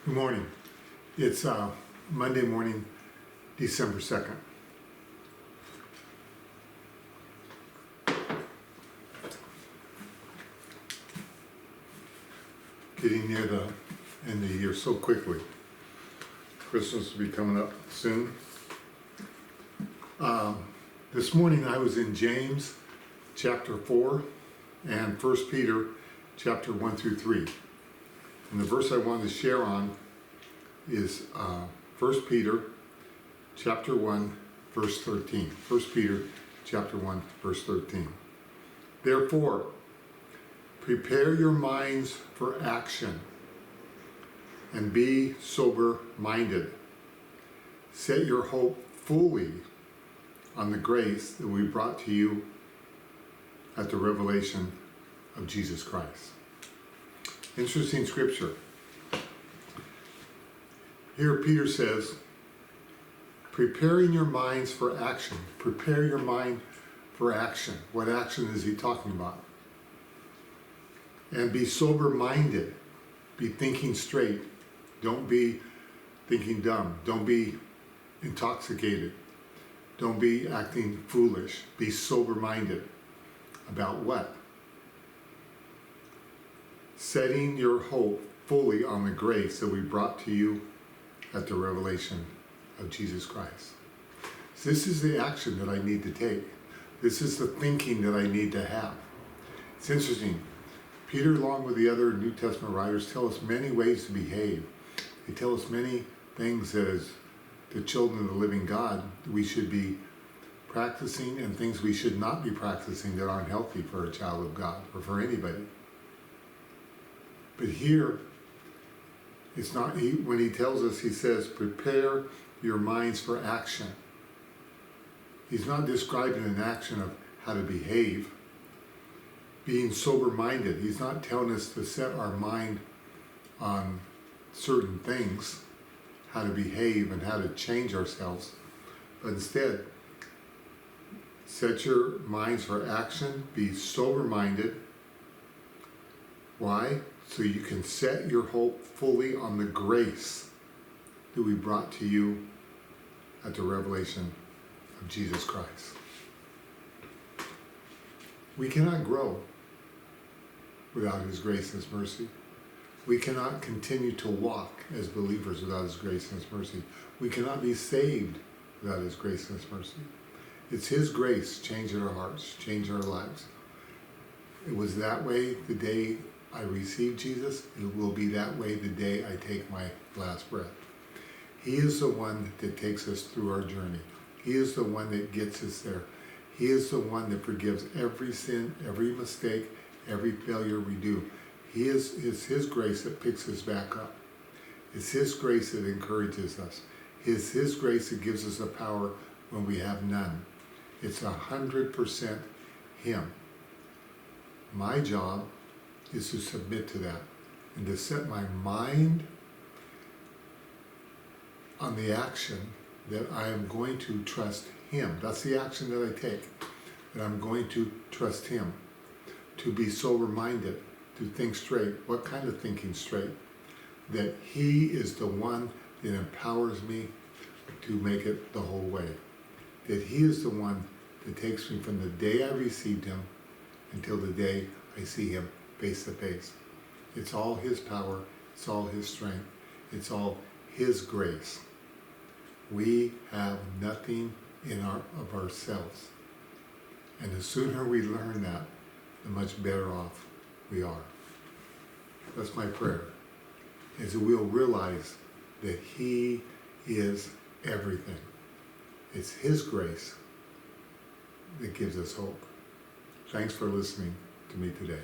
Good morning. It's Monday morning, December 2nd. Getting near the end of the year so quickly. Christmas will be coming up soon. This morning I was in James chapter 4 and 1Peter chapter 1 through 3. And the verse I wanted to share on is 1 Peter chapter 1 verse 13. 1 Peter chapter 1 verse 13. Therefore, prepare your minds for action and be sober-minded. Set your hope fully on the grace that we brought to you at the revelation of Jesus Christ. Interesting scripture. Here Peter says, preparing your minds for action. Prepare your mind for action. What action is he talking about? And be sober-minded. Be thinking straight. Don't be thinking dumb. Don't be intoxicated. Don't be acting foolish. Be sober-minded. About what? Setting your hope fully on the grace that we brought to you at the revelation of Jesus Christ. So this is the action that I need to take. This is the thinking that I need to have. It's interesting. Peter, along with the other New Testament writers, tell us many ways to behave. They tell us many things that as the children of the living God, we should be practicing, and things we should not be practicing that aren't healthy for a child of God or for anybody. But here, it's not, when he tells us, he says, prepare your minds for action. He's not describing an action of how to behave. Being sober-minded, he's not telling us to set our mind on certain things, how to behave and how to change ourselves, but instead, set your minds for action, be sober-minded. Why? So you can set your hope fully on the grace that we brought to you at the revelation of Jesus Christ. We cannot grow without His grace and His mercy. We cannot continue to walk as believers without His grace and His mercy. We cannot be saved without His grace and His mercy. It's His grace changing our hearts, changing our lives. It was that way the day I received Jesus. It will be that way the day I take my last breath. He is the one that takes us through our journey. He is the one that gets us there. He is the one that forgives every sin, every mistake, every failure we do. It's His grace that picks us back up. It's His grace that encourages us. It's His grace that gives us the power when we have none. It's 100% Him. My job is to submit to that and to set my mind on the action that I am going to trust Him. That's the action that I take, that I'm going to trust Him, to be sober-minded, to think straight. What kind of thinking straight? That He is the one that empowers me to make it the whole way. That He is the one that takes me from the day I received Him until the day I see Him face to face. It's all His power, it's all His strength, it's all His grace. We have nothing of ourselves. And the sooner we learn that, the much better off we are. That's my prayer, is that we'll realize that He is everything. It's His grace that gives us hope. Thanks for listening to me today.